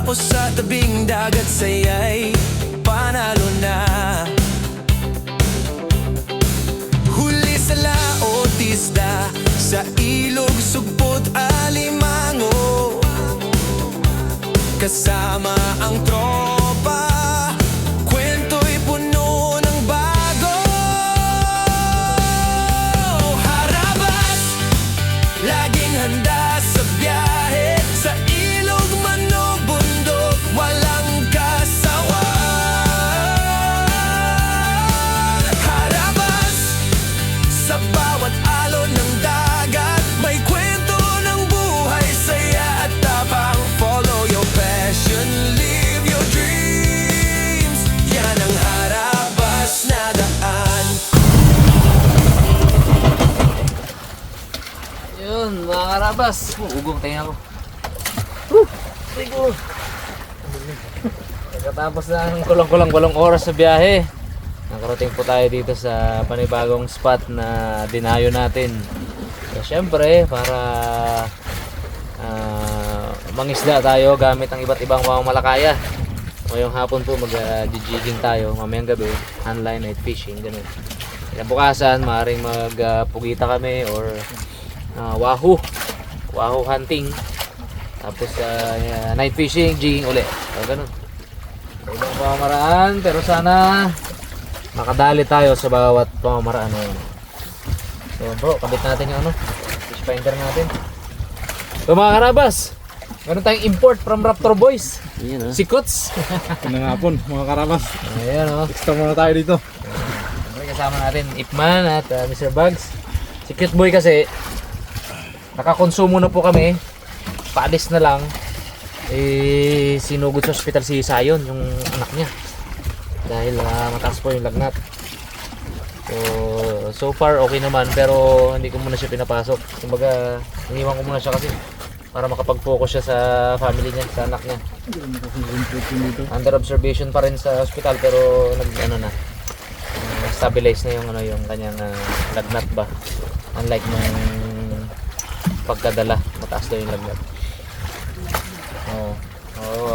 o sa tabing dagat, saya'y panalo na. Huli sa laot, isda, sa ilog, sugpot, alimango, kasama ang tropa, kwento'y puno ng bago. Harabas, laging handa sa biyahe, sa ilog man o bundok, walang kasawan. Harabas, sa bawat alon ng dagat, may kwento ng buhay, saya at tapang. Follow your passion, live your dreams, yan ang harabas na daan. Yun, mga karabas. Ugong tayo ako. Sigo. Pagkatapos ng kulang-kulang 8 oras sa biyahe, nakarating po tayo dito sa panibagong spot na dinayo natin. So, syempre, para mangisda tayo gamit ang iba't ibang pamamalakaya. Ngayong hapon po mag-jigging tayo, mamayang gabi, handline night fishing, ganun. Kinabukasan, maaaring magpugita kami or wahoo hunting. Tapos night fishing, jigging uli. So, ganun. Ibang pamamaraan, pero sana makadali tayo sa bawat pamamaraan na yun. So bro, kabit natin yung fish finder natin. So mga karabas, meron tayong import from Raptor Boys. Ayan, si Kuts. Ano nga po mga karabas. Ayan Extra muna tayo dito. kasama natin Ipman at Mr. Bugs. Si Cute Boy kasi nakakonsumo na po kami. Paalis na lang. Sinugod sa hospital si Sayon, yung anak niya. Dahil mataas po yung lagnat. So far okay naman, pero hindi ko muna siya pinapasok. Kumbaga, iniwan ko muna siya kasi para makapag-focus siya sa family niya, sa anak niya. Under observation pa rin sa hospital, pero stabilize na yung kanyang lagnat ba. Unlike nung pagkadala, mataas daw yung lagnat.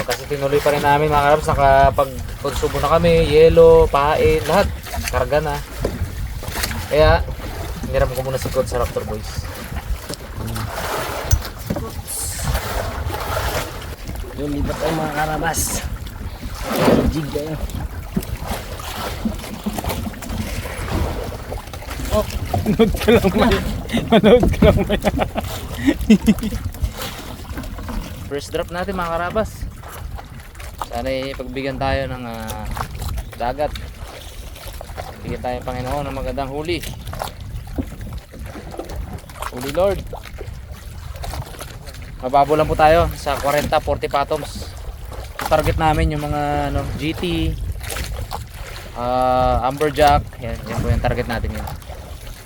Kasi tinuloy pa rin namin mga karabs, nakapag-konsumo na kami, yelo, pahain, lahat, karga na. Kaya, hiniram ko muna si Coach sa Raptor Boys. Yung libat tayo mga karabas. Jig kayo. Oh, manood ka lang may. Manood ka lang may. First drop natin mga karabas. Sana pagbigyan tayo ng dagat. Bigyan tayo ng Panginoon ng magandang huli. Huli Lord. Mababo lang po tayo sa 40-40 patoms. Target namin yung mga GT, Amberjack. Yan po yung target natin yun.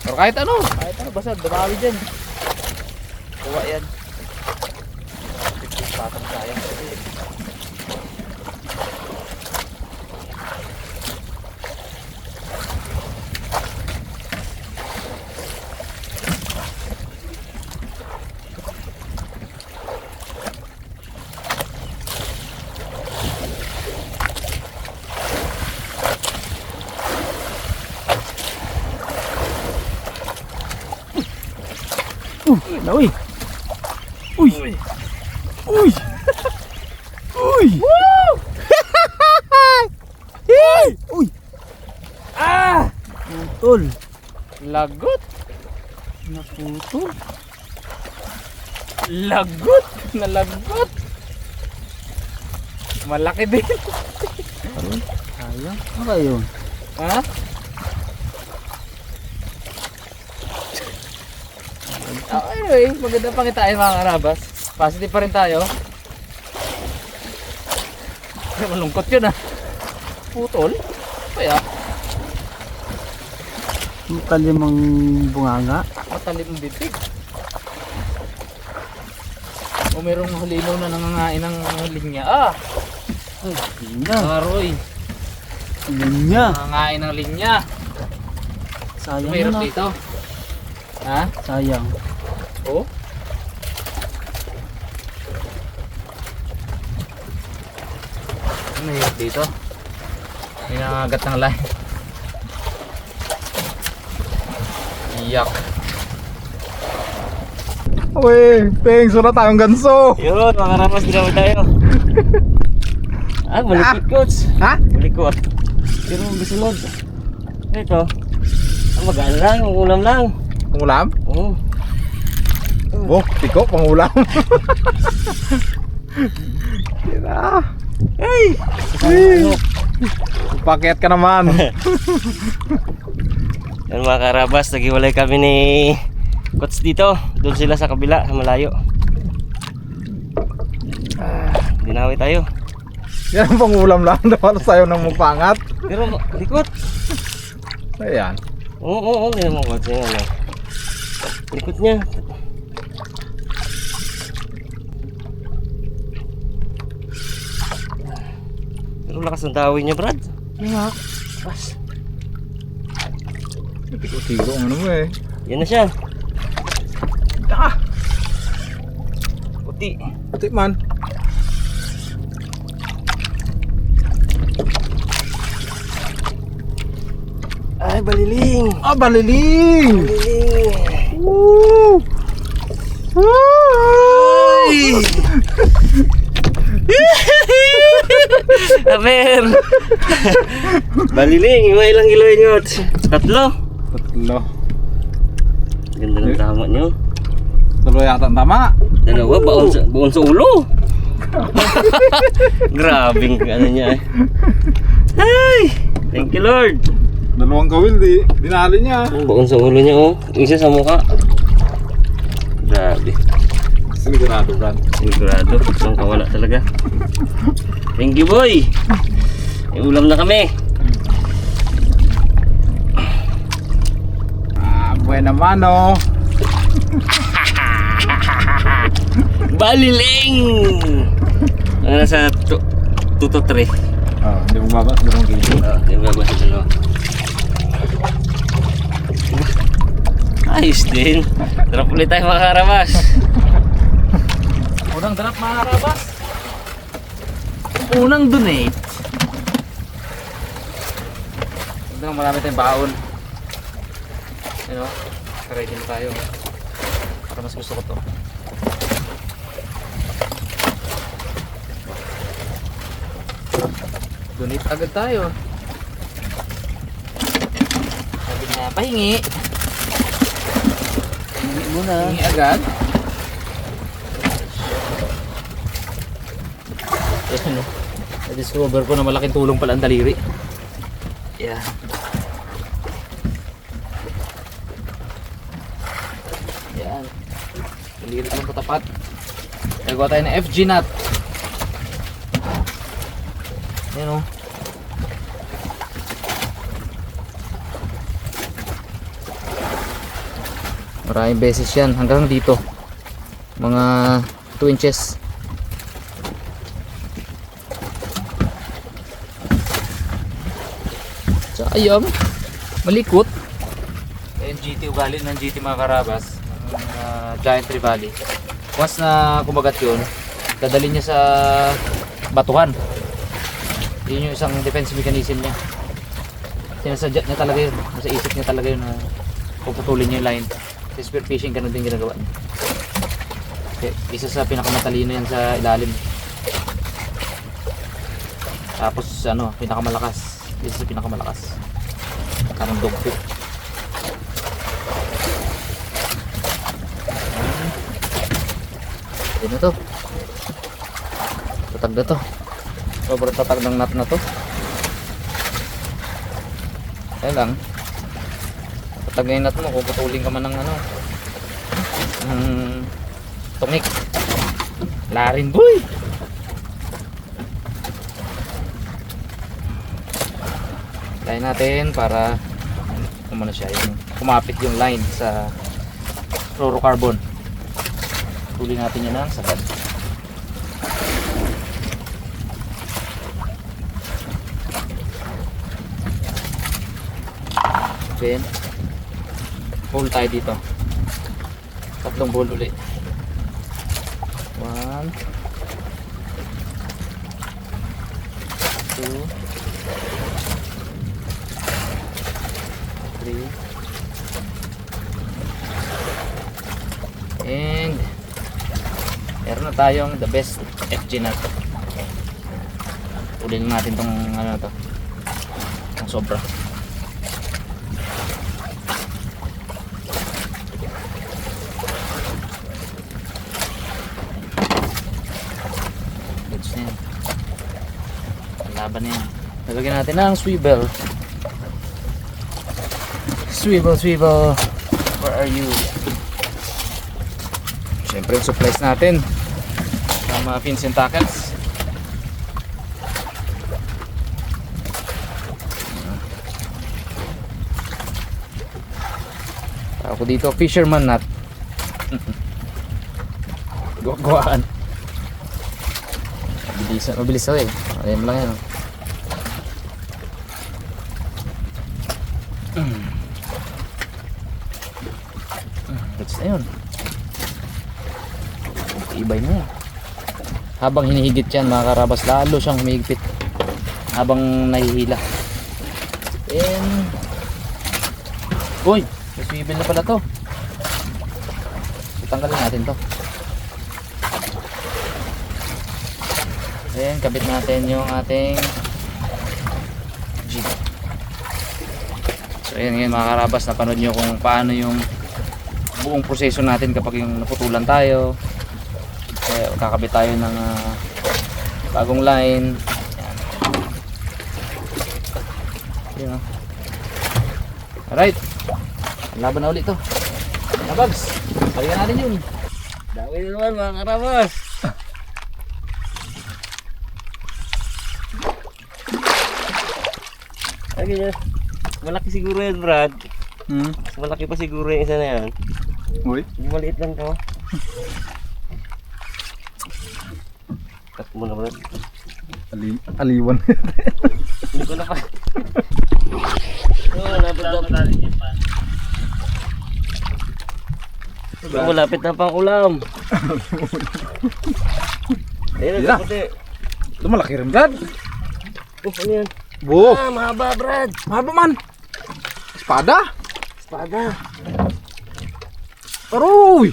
Pero kahit ano basta dumami dyan. Kuha yan. 50 patoms sayang. Uy! Uy! Uy! Uy! Woo! Uy! Ah! Putol! Lagot! Naputol! Lagot! Nalagot! Malaki din! Sayang. Ano ba yun? Ha? Anyway, maganda pangitain mga karabas. Positive pa rin tayo. Malungkot yun Putol? Kaya? Matalim ang bunganga. Matalim ang bibig. O merong halinaw na nangangain ng linya. Ay, linya. Aroy. Linya. Nangangain ng linya. Sayang Mayroon na. dito. Ha? Sayang. Oh? May dito. May nangagat ng line. Yak. Uy, Peng, sura tayong ganso. Yun, mga karamas, ginawa tayo. Malikot coach. Ha? Malikot. Pero gusunod. Ito. Ang magaan lang, ang ulam lang. Pangulam? Oo. Oh, tiko, pangulam. Kira. Hey! Paket ka naman. Yan mga karabas, naghiwalay kami ni coach dito. Doon sila sa kabila, sa malayo. Dinawi tayo. Yan ang pangulam lang. Dapat sa'yo nang magpangat. Pero likot. Ayan. Oo, hindi naman coach. Yan, ano. Likot niya. Pero lakas ng dawin niya, Brad. Yeah. Pas. Tiko-tiko ang ano mo eh. Yan na siya. Ah! Puti. Puti man. Ay, baliling. Ah, baliling! Baliling. Woo! Woo! Aber. Baliling, yung ilang kilo nyo? Tatlo. Tatlo. Ganda ng tama nyo. Tatlo yata ang tama. Dalawa, baon sa ulo. Grabing ano niya eh. Ay, thank you Lord. Dalawang kawil, dinali niya. Baon sa ulo niya oh. Isa sa mukha. Grabe. Sigurado, Brad. Sigurado, isang kawala talaga. Thank you boy. May ulam na kami. Ah, buena mano. Baliling! Ang nasa 2 to 3. Oh, hindi mo babas, dalawang kilo. Di ba ba sa dalawa? Ayos din. Trap ulit tayo mga karabas. Unang drop mga karabas. Unang donate. Ito marami tayong baon. Ano? Ready na tayo. Para mas gusto ko to. Donate agad tayo. Sabi na pahingi. Hingi muna. Hingi agad. Ayan, no? Na-discover ko na malaking tulong pala ang daliri. Yeah. Yan. Daliri lang katapat. Nagawa tayo ng FG nut. Yan o. Maraming beses yan. Hanggang dito. Mga 2 inches. Ayam, malikot. Yung GT ugali ng GT mga karabas, Giant Trevally. Once na kumagat yun, dadalhin niya sa batuhan. Yun yung isang defense mechanism niya. Sinasadya niya talaga yun, nasa isip niya talaga yun na puputulin niya yung line. Sa spear fishing, ganun din ginagawa niya. Okay, isa sa pinakamatalino yan sa ilalim. Tapos ano, pinakamalakas. Isa sa pinakamalakas. Parang dogfish. Ito na to. Tatag na to. Sobrang tatag ng nut na to. Kaya lang. Tatag na yung nut mo. Puputulin ka man ng ano. Ng tungik. Larin boy. Line natin para kumana siya yung kumapit yung line sa fluorocarbon. Tuloy natin yan ng sagad. Then hole tayo dito. Tatlong hole ulit. 1 2, 3. And meron na tayong the best FG nut. Ulin natin tong ano na to. Ang sobra. Goods na yan. Laban na yan. Lalagyan natin ng swivel. Swivel, swivel. Where are you? Siyempre, supplies natin. Mga fins and tackles. Ako dito, fisherman nut. Gawaan. Mabilis ako eh. Ayan lang yan. That's na yun. Ibay na yan. Habang hinihigit yan mga karabas, lalo siyang humigpit habang nahihila. And uy, may swivel na pala to. Tanggalin natin to. Then kabit natin yung ating jig. So ayan ngayon mga karabas, napanood nyo kung paano yung buong proseso natin kapag yung naputulan tayo. Kakabit tayo ng bagong line. Ayan. Alright, laban na ulit to. Nabags, balikan natin yun. Dami na naman mga karabas. Ay, malaki siguro yan, Brad. Malaki pa siguro yung isa na yan. Uy. Hindi maliit lang to. Cut mo na, Brad. Aliwan. Hindi ko na pa. Oh, malapit na pang ulam. Ayun, Yeah. puti. Ito malaki rin, Brad. Oh, ano yan? Buh. Ah, mahaba, Brad. Mahaba man. Espada. Espada. Aroy.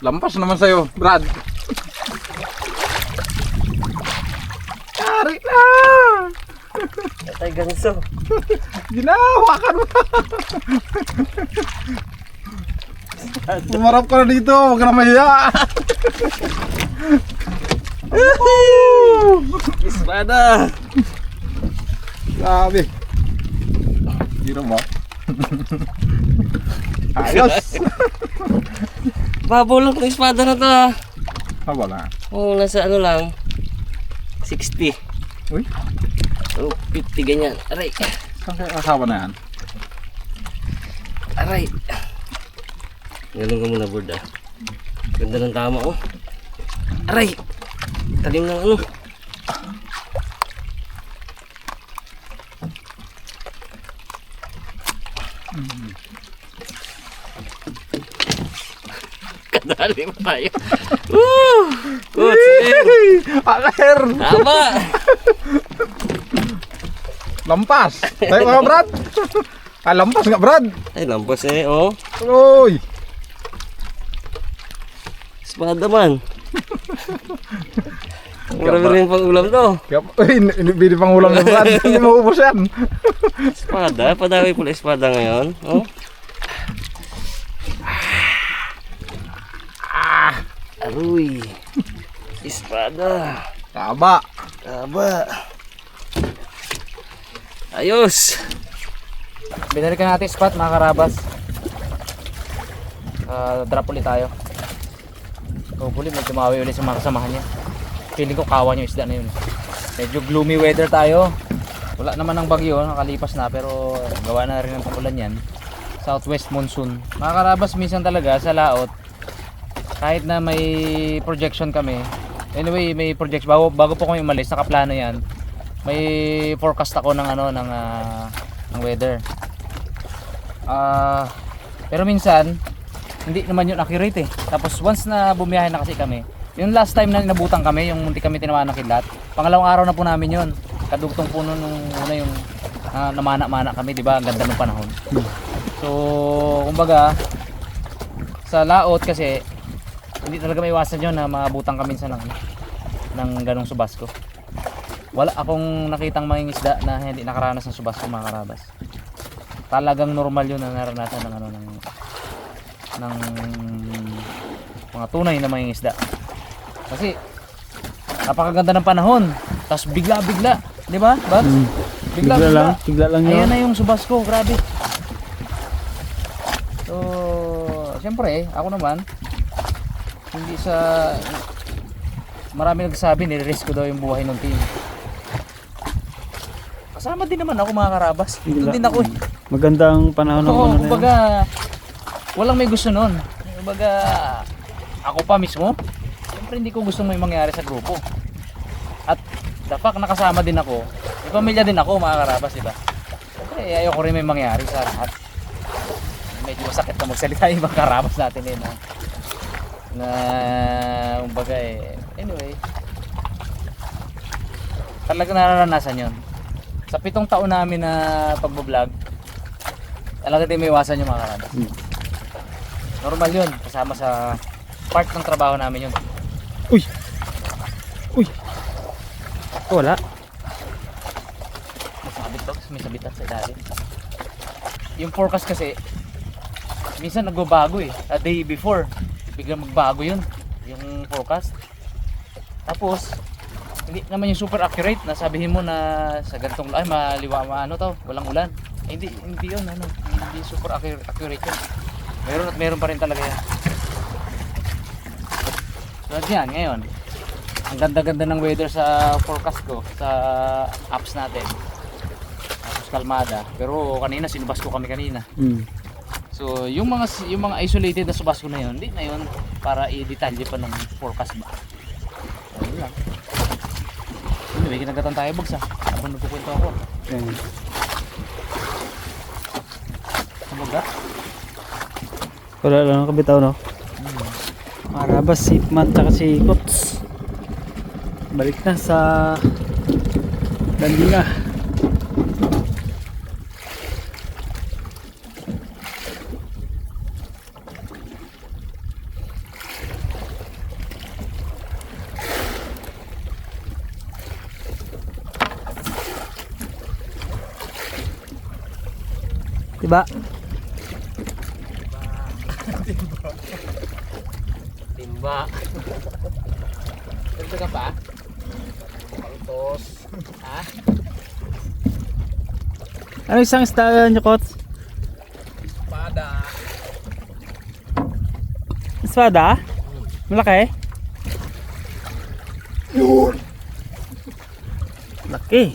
Lampas naman sa'yo, Brad. Yari na. Patay ganso. Ginawakan mo. Umarap ka na dito. Huwag ka na mahiya. Espada. Grabe. Gino mo. Ayos. Babaw lang ng espada na to, ah. Haba na. Oo, nasa ano lang. 60. Uy. O 50 ganyan. Aray. Saan kaya asawa na yan? Aray. Galong ka muna, Bird, ah. Ganda ng tama, oh. Aray. Talim ng ano. Kadali mo tayo. Woo! Good, sir. Aker. Tama. Lampas. Tayo ka, Brad. Ah, lampas nga, Brad. Ay, lampas eh, oh. Uy. Espada man. Marami rin pang ulam to. Kaya, bili pang ulam na, Brad. Hindi maubos yan. Espada, padawi pula espada ngayon. Oh. Aruy. Espada. Taba. Taba. Ayos. Binalikan natin spot mga karabas. Drop ulit tayo. Hopefully may tumawi ulit sa mga kasamahan niya. Feeling ko kawan yung isda na yun. Medyo gloomy weather tayo. Wala naman ng bagyo, nakalipas na, pero gawa na rin ng pagulan yan. Southwest monsoon. Mga karabas, minsan talaga sa laot, kahit na may projection kami, anyway, may projection, bago po kami umalis, nakaplano yan. May forecast ako ng ano, ng weather. Pero minsan, hindi naman yun accurate eh. Tapos once na bumiyahe na kasi kami, yung last time na nabutan kami, yung munti kami tinamaan ng kidlat, pangalawang araw na po namin yun. kadugtong puno nung una yung namana-mana kami, di ba? Ang ganda ng panahon. So, kumbaga, sa laot kasi, hindi talaga may iwasan yun na maabutan kami sa ng ganong subasco. Wala akong nakitang mangingisda na hindi nakaranas ng subasco, mga karabas. Talagang normal yun na naranasan ng mga tunay na mangingisda. Kasi napakaganda ng panahon, tapos bigla-bigla, di ba, Babs? Bigla lang yun. Ayan na yung subasco, grabe. So, siyempre, ako naman, hindi sa... Marami nagsasabi, nire-risk ko daw yung buhay ng team. Kasama din naman ako, mga karabas. Ito din ako eh. Magandang panahon ng Oo, ano na yun. kumbaga, walang may gusto nun. Kumbaga, ako pa mismo, siyempre hindi ko gusto may mangyari sa grupo. At dapat nakasama din ako, may pamilya din ako, mga karabas, diba? Siyempre, ayoko rin may mangyari sa lahat. Medyo masakit na magsalita yung mga karabas natin eh, na kumbaga eh, anyway, talaga nararanasan yun. Sa 7 taon namin na pagbablog, talaga din may iwasan yung mga karabas. Normal yun, kasama sa part ng trabaho namin yun. Uy! Wala. Masabit ba? May sabitan sa ilalim. Yung forecast kasi, minsan nagbabago eh. A day before, biglang magbago yun. Yung forecast. Tapos, hindi naman yung super accurate na sabihin mo na sa ganitong ay ano to, walang ulan. Eh, hindi yun, hindi super accurate yun. Meron at meron pa rin talaga yan. So yan, ngayon, ang ganda-ganda ng weather sa forecast ko, sa apps natin. Tapos kalmada. Pero kanina, sinubas ko kami kanina. So, yung mga isolated na subas ko na yun, hindi na yun para i-detalye pa ng forecast ba. Ayun lang. Anyway, kinagatan tayo bags ha. Habang nagkukwento ako. Yan. Kumbaga. Wala lang kabitaw, no? Marabas, si Man, tsaka si Kots. Balik na sa Dandinga. Diba? Timba. Ganito ka pa? Pautos. Ha? Ano isang style nyo, Kots? Espada. Espada? Malaki? Yun! Laki!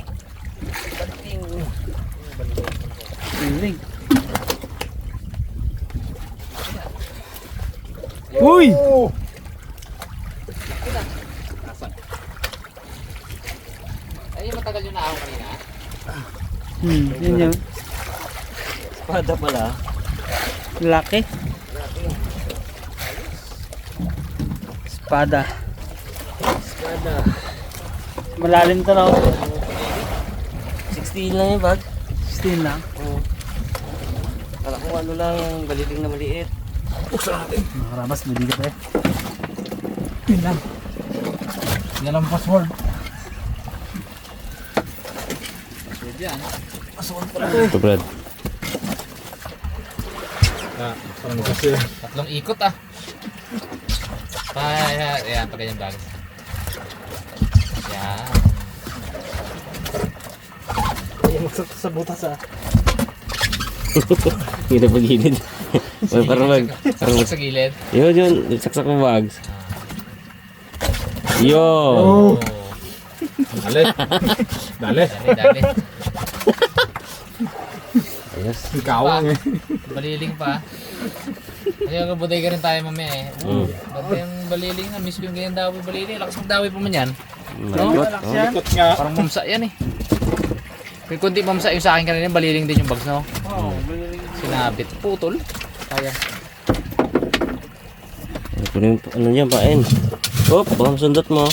Piling. Uy! Ay, matagal yung naaw kanina. Yun yun. Espada pala. Laki. Espada. Espada. Malalim to, no? 16 lang yung bag. 16 lang. Oo. Kala ko ano lang yung baliling na maliit. Makarabas, bibigat eh. Yun lang. Yan ang password. So, dyan. Ito, Brad. Parang kasi. 3 ikot ah. Ayan, pag ganyan bag. Yan. Yung sa butas ah. Hindi na pag-gilid. Parang Saksak sa gilid. Yun, saksak mo bags. Yo! Oh. Dali. Dali. Dali. Ayos. Ikaw eh. Baliling pa. Kaya kabutay ka rin tayo mamaya eh. Ba't yung baliling na miss ko yung ganyan dawi baliling. Lakas magdawi pa man yan. No? Likot nga. Parang mamsa yan eh. Kung kunti mamsa yung sa akin kanina, baliling din yung bags, no? Oo, Sinabit. Putol. Kaya. Ano niya, pain? Hop, baka sundot mo.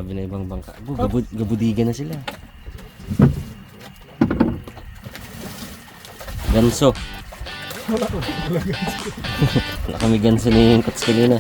Sabi na ibang bangka. Gabudigan na sila. Ganso. Wala kami ganso ni Kots kanina.